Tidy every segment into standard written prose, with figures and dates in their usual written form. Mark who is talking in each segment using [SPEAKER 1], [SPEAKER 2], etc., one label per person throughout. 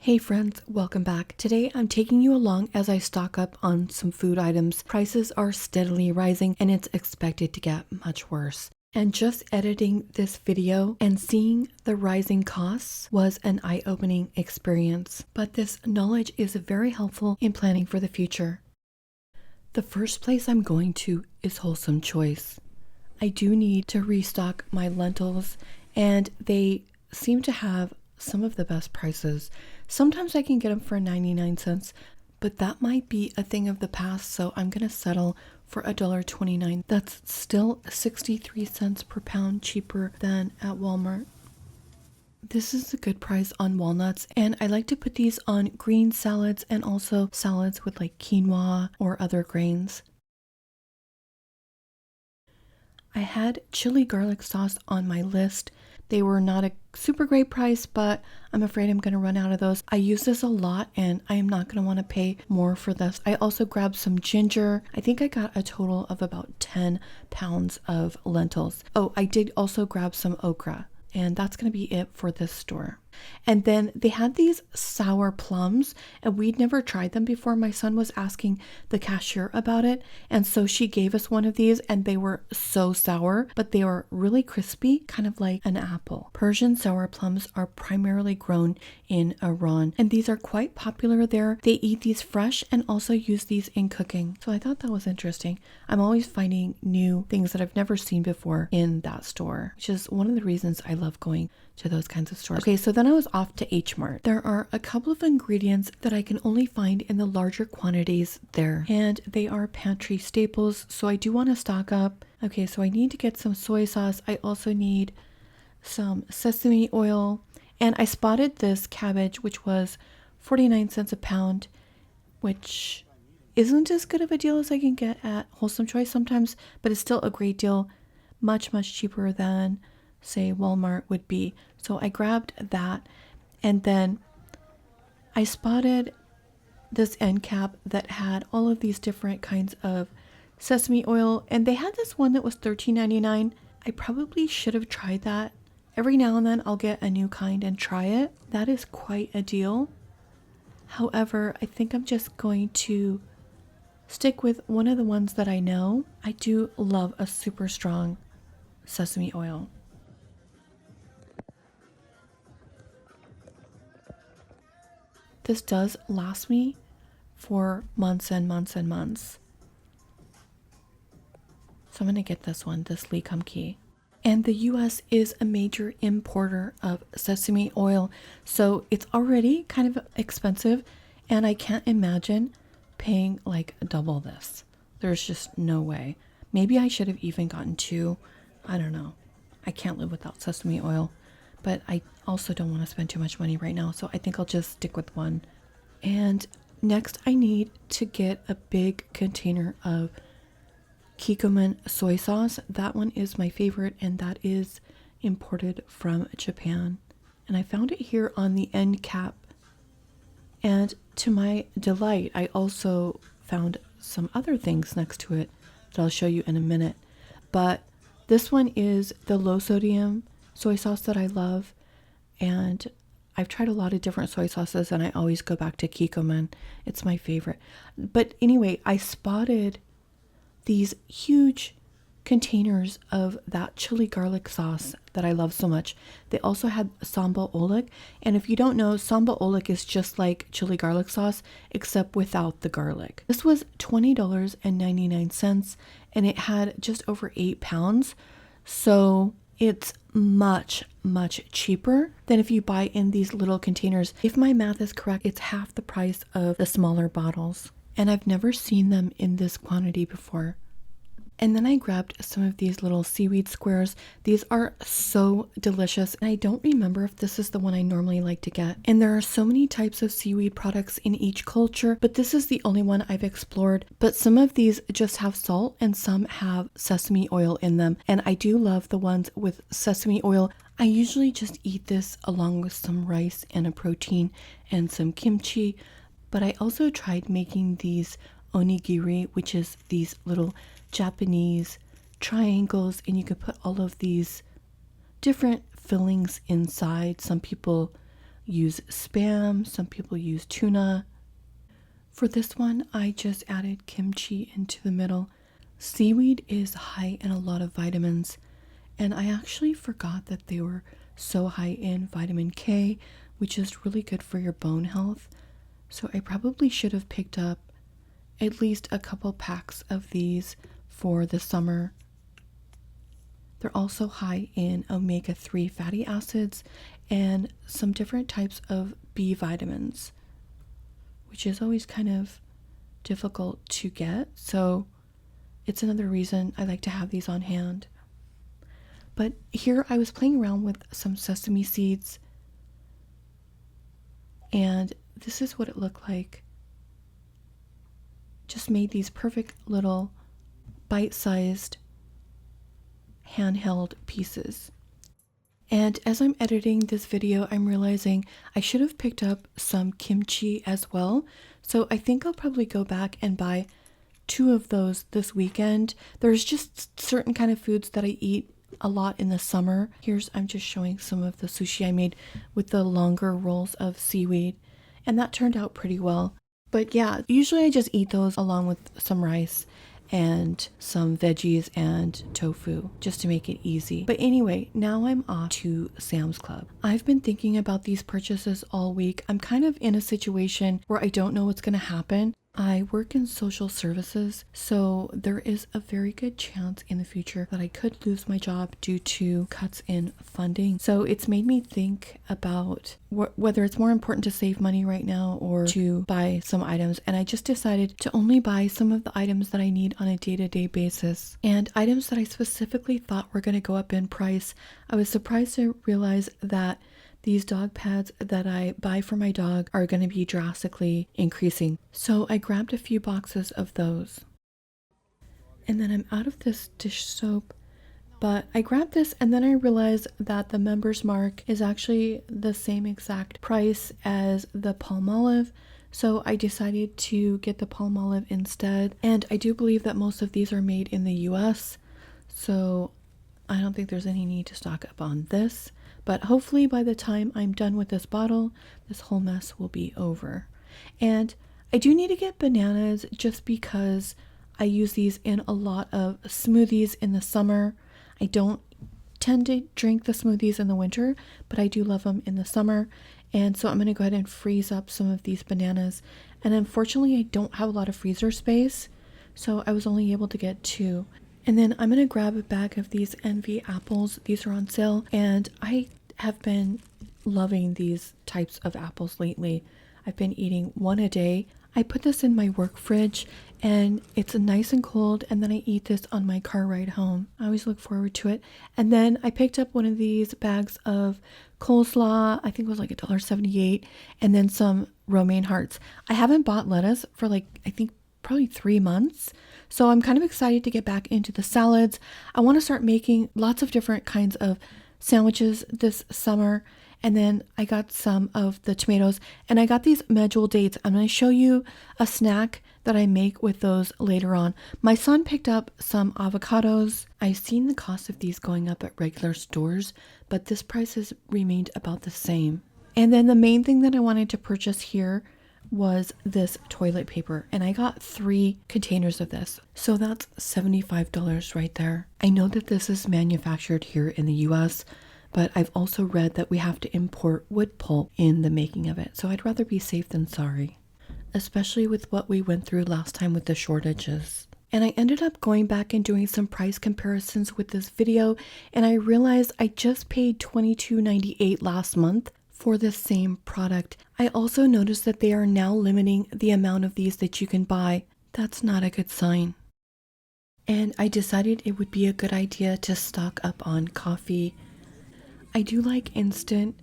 [SPEAKER 1] Hey friends, welcome back. Today I'm taking you along as I stock up on some food items. Prices are steadily rising and it's expected to get much worse. And just editing this video and seeing the rising costs was an eye-opening experience. But this knowledge is very helpful in planning for the future. The first place I'm going to is Wholesome Choice. I do need to restock my lentils and they seem to have some of the best prices. Sometimes I can get them for 99 cents, but that might be a thing of the past, so I'm going to settle for $1.29. That's still 63 cents per pound cheaper than at Walmart. This is a good price on walnuts, and I like to put these on green salads and also salads with like quinoa or other grains. I had chili garlic sauce on my list. They were not a super great price, but I'm afraid I'm going to run out of those. I use this a lot and I am not going to want to pay more for this. I also grabbed some ginger. I think I got a total of about 10 pounds of lentils. Oh, I did also grab some okra. And that's going to be it for this store. And then they had these sour plums and we'd never tried them before. My son was asking the cashier about it. And so she gave us one of these and they were so sour, but they were really crispy, kind of like an apple. Persian sour plums are primarily grown in Iran and these are quite popular there. They eat these fresh and also use these in cooking. So I thought that was interesting. I'm always finding new things that I've never seen before in that store, which is one of the reasons I love going to those kinds of stores. Okay, so then I was off to H Mart. There are a couple of ingredients that I can only find in the larger quantities there, and they are pantry staples, so I do want to stock up. Okay, so I need to get some soy sauce. I also need some sesame oil, and I spotted this cabbage, which was 49 cents a pound, which isn't as good of a deal as I can get at Wholesome Choice sometimes, but it's still a great deal, much cheaper than say Walmart would be. So I grabbed that, and then I spotted this end cap that had all of these different kinds of sesame oil, and they had this one that was $13.99. I probably should have tried that. Every now and then I'll get a new kind and try it. That is quite a deal. However, I think I'm just going to stick with one of the ones that I know. I do love a super strong sesame oil. This does last me for months and months and months. So I'm going to get this one, this Lee Kum Kee. And the US is a major importer of sesame oil, so it's already kind of expensive, and I can't imagine paying like double this. There's just no way. Maybe I should have even gotten two. I don't know. I can't live without sesame oil. But I also don't want to spend too much money right now, so I think I'll just stick with one. And next I need to get a big container of Kikkoman soy sauce. That one is my favorite, and that is imported from Japan. And I found it here on the end cap. And to my delight, I also found some other things next to it that I'll show you in a minute. But this one is the low sodium soy sauce that I love, and I've tried a lot of different soy sauces and I always go back to Kikkoman. It's my favorite. But anyway, I spotted these huge containers of that chili garlic sauce that I love so much. They also had sambal oelek, and if you don't know, sambal oelek is just like chili garlic sauce except without the garlic. This was $20.99 and it had just over 8 pounds, so it's much cheaper than if you buy in these little containers. If my math is correct, it's half the price of the smaller bottles. And I've never seen them in this quantity before. And then I grabbed some of these little seaweed squares. These are so delicious. And I don't remember if this is the one I normally like to get. And there are so many types of seaweed products in each culture, but this is the only one I've explored. But some of these just have salt and some have sesame oil in them. And I do love the ones with sesame oil. I usually just eat this along with some rice and a protein and some kimchi. But I also tried making these onigiri, which is these little Japanese triangles, and you could put all of these different fillings inside. Some people use Spam, some people use tuna. For this one, I just added kimchi into the middle. Seaweed is high in a lot of vitamins, and I actually forgot that they were so high in vitamin K, which is really good for your bone health. So I probably should have picked up at least a couple packs of these for the summer. They're also high in omega-3 fatty acids and some different types of B vitamins, which is always kind of difficult to get. So it's another reason I like to have these on hand. But here I was playing around with some sesame seeds, and this is what it looked like. Just made these perfect little bite-sized handheld pieces. And as I'm editing this video, I'm realizing I should have picked up some kimchi as well. So I think I'll probably go back and buy 2 of those this weekend. There's just certain kind of foods that I eat a lot in the summer. I'm just showing some of the sushi I made with the longer rolls of seaweed, and that turned out pretty well. But yeah, usually I just eat those along with some rice and some veggies and tofu just to make it easy. But anyway, now I'm off to Sam's Club. I've been thinking about these purchases all week. I'm kind of in a situation where I don't know what's going to happen. I work in social services, so there is a very good chance in the future that I could lose my job due to cuts in funding. So it's made me think about whether it's more important to save money right now or to buy some items. And I just decided to only buy some of the items that I need on a day-to-day basis. And items that I specifically thought were going to go up in price, I was surprised to realize that these dog pads that I buy for my dog are going to be drastically increasing. So I grabbed a few boxes of those. And then I'm out of this dish soap, but I grabbed this and then I realized that the Member's Mark is actually the same exact price as the Palmolive. So I decided to get the Palmolive instead. And I do believe that most of these are made in the US. So I don't think there's any need to stock up on this. But hopefully by the time I'm done with this bottle, this whole mess will be over. And I do need to get bananas just because I use these in a lot of smoothies in the summer. I don't tend to drink the smoothies in the winter, but I do love them in the summer. And so I'm going to go ahead and freeze up some of these bananas. And unfortunately, I don't have a lot of freezer space, so I was only able to get 2. And then I'm going to grab a bag of these Envy apples. These are on sale, and I have been loving these types of apples lately. I've been eating 1 a day. I put this in my work fridge, and it's nice and cold, and then I eat this on my car ride home. I always look forward to it. And then I picked up one of these bags of coleslaw. I think it was like $1.78, and then some romaine hearts. I haven't bought lettuce for I think probably 3 months. So I'm kind of excited to get back into the salads. I want to start making lots of different kinds of sandwiches this summer. And then I got some of the tomatoes, and I got these medjool dates. I'm going to show you a snack that I make with those later on. My son picked up some avocados. I've seen the cost of these going up at regular stores, but this price has remained about the same. And then the main thing that I wanted to purchase here was this toilet paper, and I got 3 containers of this. So that's $75 right there. I know that this is manufactured here in the US, but I've also read that we have to import wood pulp in the making of it. So I'd rather be safe than sorry, especially with what we went through last time with the shortages. And I ended up going back and doing some price comparisons with this video, and I realized I just paid $22.98 last month for the same product. I also noticed that they are now limiting the amount of these that you can buy. That's not a good sign. And I decided it would be a good idea to stock up on coffee. I do like instant,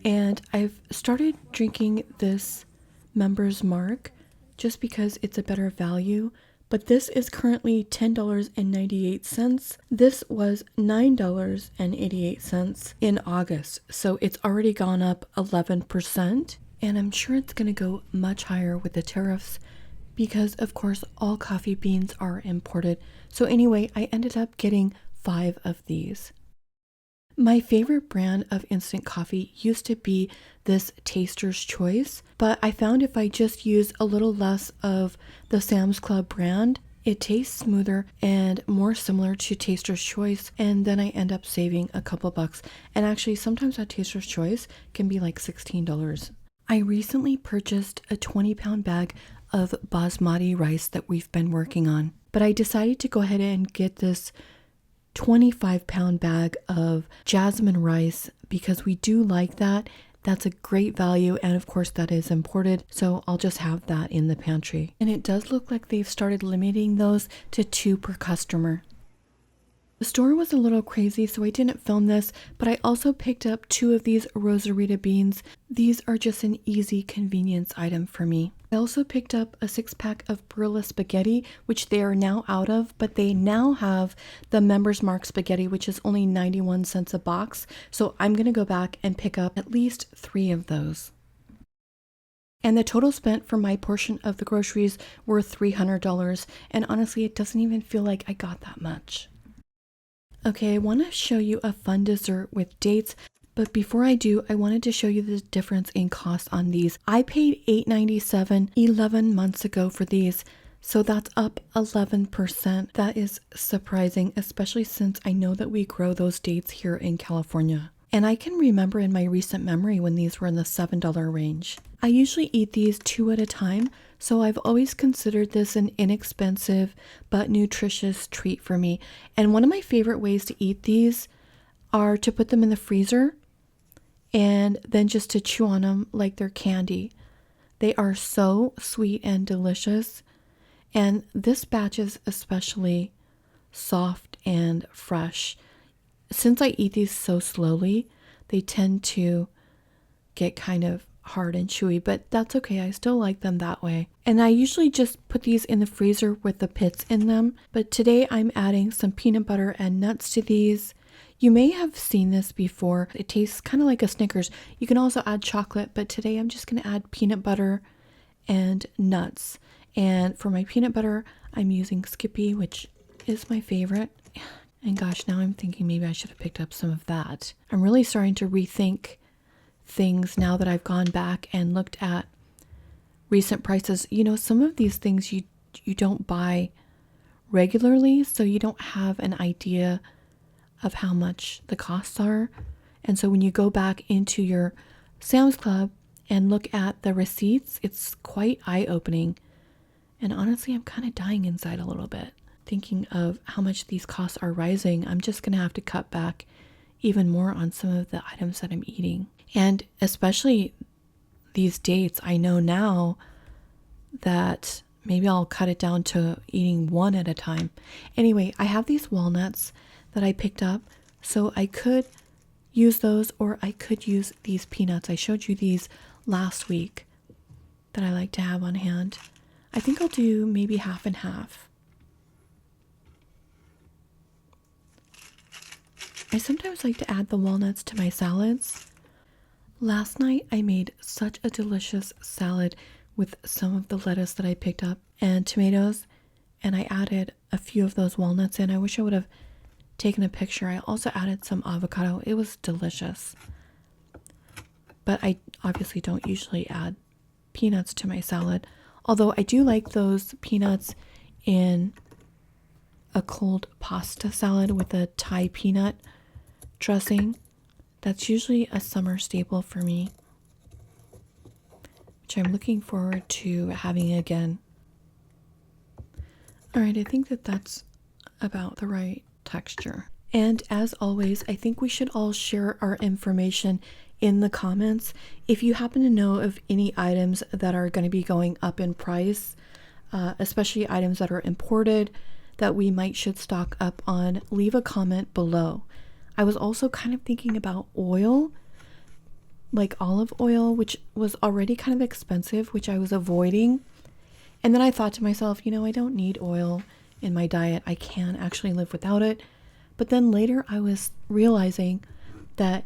[SPEAKER 1] and I've started drinking this Member's Mark just because it's a better value. But this is currently $10.98. This was $9.88 in August. So it's already gone up 11%. And I'm sure it's going to go much higher with the tariffs because, of course, all coffee beans are imported. So anyway, I ended up getting 5 of these. My favorite brand of instant coffee used to be this Taster's Choice, but I found if I just use a little less of the Sam's Club brand, it tastes smoother and more similar to Taster's Choice, and then I end up saving a couple bucks. And actually, sometimes that Taster's Choice can be like $16. I recently purchased a 20-pound bag of basmati rice that we've been working on, but I decided to go ahead and get this 25-pound bag of jasmine rice because we do like that. That's a great value, and of course that is imported, so I'll just have that in the pantry. And it does look like they've started limiting those to 2 per customer. The store was a little crazy, so I didn't film this, but I also picked up 2 of these Rosarita beans. These are just an easy convenience item for me. I also picked up a 6-pack of Barilla spaghetti, which they are now out of, but they now have the Members Mark spaghetti, which is only 91 cents a box. So I'm going to go back and pick up at least 3 of those. And the total spent for my portion of the groceries were $300. And honestly, it doesn't even feel like I got that much. Okay, I want to show you a fun dessert with dates, but before I do, I wanted to show you the difference in cost on these. I paid $8.97 11 months ago for these, so that's up 11%. That is surprising, especially since I know that we grow those dates here in California. And I can remember in my recent memory when these were in the $7 range. I usually eat these 2 at a time, so I've always considered this an inexpensive but nutritious treat for me. And one of my favorite ways to eat these are to put them in the freezer and then just to chew on them like they're candy. They are so sweet and delicious. And this batch is especially soft and fresh. Since I eat these so slowly, they tend to get kind of hard and chewy, but that's okay. I still like them that way. And I usually just put these in the freezer with the pits in them, but today I'm adding some peanut butter and nuts to these. You may have seen this before. It tastes kind of like a Snickers. You can also add chocolate, but today I'm just going to add peanut butter and nuts. And for my peanut butter, I'm using Skippy, which is my favorite. And gosh, now I'm thinking maybe I should have picked up some of that. I'm really starting to rethink things now that I've gone back and looked at recent prices. You know, some of these things you don't buy regularly, so you don't have an idea of how much the costs are. And so when you go back into your Sam's Club and look at the receipts, it's quite eye-opening. And honestly, I'm kind of dying inside a little bit. Thinking of how much these costs are rising, I'm just going to have to cut back even more on some of the items that I'm eating. And especially these dates, I know now that maybe I'll cut it down to eating 1 at a time. Anyway, I have these walnuts that I picked up, so I could use those or I could use these peanuts. I showed you these last week that I like to have on hand. I think I'll do maybe half and half. I sometimes like to add the walnuts to my salads. Last night I made such a delicious salad with some of the lettuce that I picked up and tomatoes, and I added a few of those walnuts in. I wish I would have taken a picture. I also added some avocado. It was delicious. But I obviously don't usually add peanuts to my salad, although I do like those peanuts in a cold pasta salad with a Thai peanut dressing. That's usually a summer staple for me, which I'm looking forward to having again. All right, I think that's about the right texture. And as always, I think we should all share our information in the comments. If you happen to know of any items that are going to be going up in price, especially items that are imported that we should stock up on, leave a comment below. I was also kind of thinking about oil, like olive oil, which was already kind of expensive, which I was avoiding. And then I thought to myself, I don't need oil in my diet. I can actually live without it. But then later I was realizing that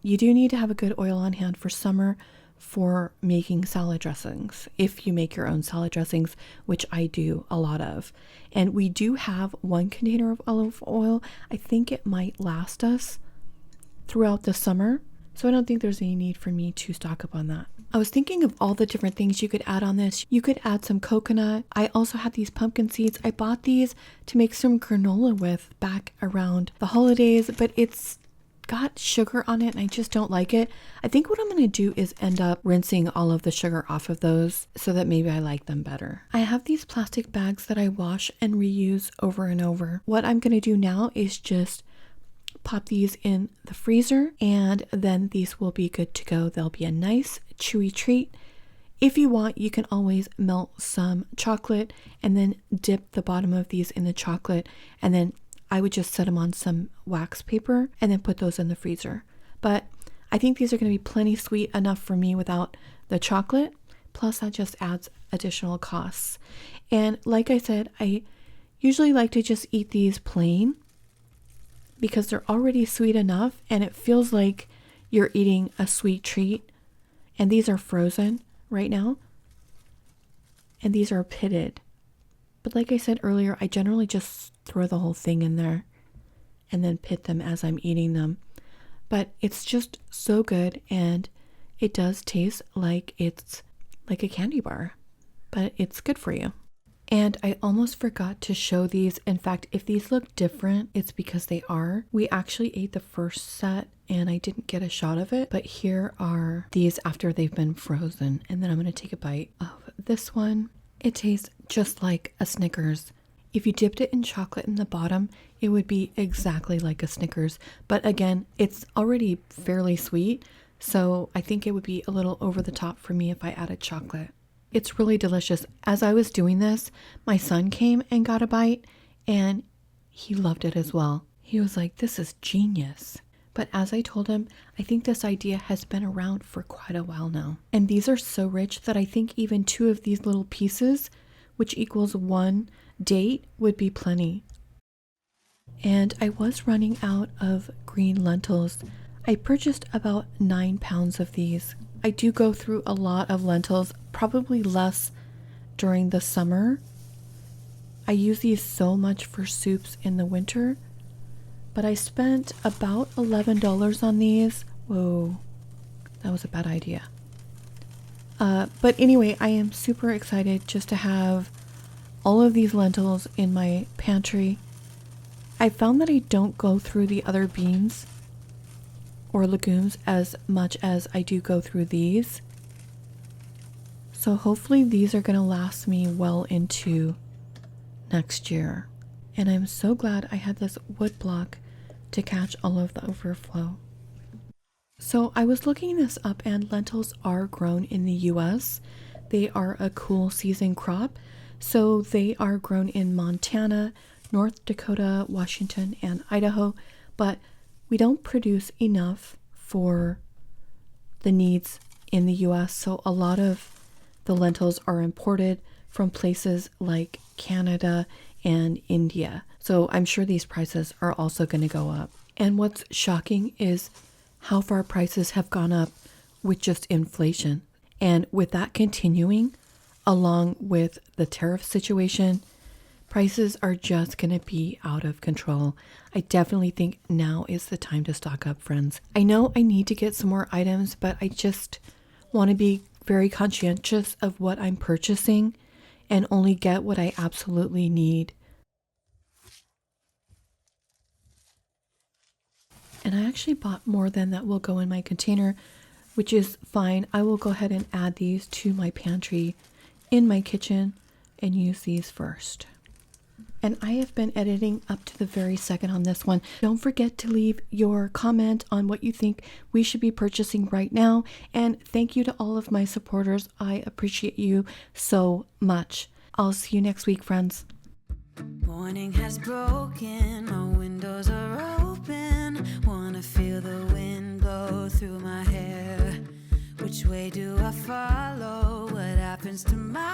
[SPEAKER 1] you do need to have a good oil on hand for summer for making salad dressings, if you make your own salad dressings, which I do a lot of. And we do have 1 container of olive oil. I think it might last us throughout the summer. So I don't think there's any need for me to stock up on that. I was thinking of all the different things you could add on this. You could add some coconut. I also had these pumpkin seeds. I bought these to make some granola with back around the holidays, but it's got sugar on it and I just don't like it. I think what I'm going to do is end up rinsing all of the sugar off of those so that maybe I like them better. I have these plastic bags that I wash and reuse over and over. What I'm going to do now is just pop these in the freezer and then these will be good to go. They'll be a nice chewy treat. If you want, you can always melt some chocolate and then dip the bottom of these in the chocolate, and then I would just set them on some wax paper and then put those in the freezer. But I think these are going to be plenty sweet enough for me without the chocolate. Plus that just adds additional costs. And like I said, I usually like to just eat these plain because they're already sweet enough and it feels like you're eating a sweet treat. And these are frozen right now. And these are pitted. But like I said earlier, I generally just throw the whole thing in there and then pit them as I'm eating them. But it's just so good and it does taste like it's like a candy bar, but it's good for you. And I almost forgot to show these. In fact, if these look different, it's because they are. We actually ate the first set and I didn't get a shot of it, but here are these after they've been frozen. And then I'm going to take a bite of this one. It tastes just like a Snickers. If you dipped it in chocolate in the bottom, it would be exactly like a Snickers. But again, it's already fairly sweet, so I think it would be a little over the top for me if I added chocolate. It's really delicious. As I was doing this, my son came and got a bite, and he loved it as well. He was like, "This is genius." But as I told him, I think this idea has been around for quite a while now. And these are so rich that I think even 2 of these little pieces, which equals 1 date, would be plenty. And I was running out of green lentils. I purchased about 9 pounds of these. I do go through a lot of lentils, probably less during the summer. I use these so much for soups in the winter. But I spent about $11 on these. Whoa, that was a bad idea. But anyway, I am super excited just to have all of these lentils in my pantry. I found that I don't go through the other beans or legumes as much as I do go through these. So hopefully these are going to last me well into next year. And I'm so glad I had this wood block to catch all of the overflow. So I was looking this up and lentils are grown in the US. They are a cool season crop. So they are grown in Montana, North Dakota, Washington, and Idaho. But we don't produce enough for the needs in the US. So a lot of the lentils are imported from places like Canada and India. So I'm sure these prices are also going to go up. And what's shocking is how far prices have gone up with just inflation. And with that continuing, along with the tariff situation, prices are just going to be out of control. I definitely think now is the time to stock up, friends. I know I need to get some more items, but I just want to be very conscientious of what I'm purchasing and only get what I absolutely need. And I actually bought more than that will go in my container, which is fine. I will go ahead and add these to my pantry in my kitchen and use these first. And I have been editing up to the very second on this one. Don't forget to leave your comment on what you think we should be purchasing right now. And thank you to all of my supporters. I appreciate you so much. I'll see you next week, friends.
[SPEAKER 2] Morning has broken, my windows are open. Wanna feel the wind blow through my hair. Which way do I follow? What happens to my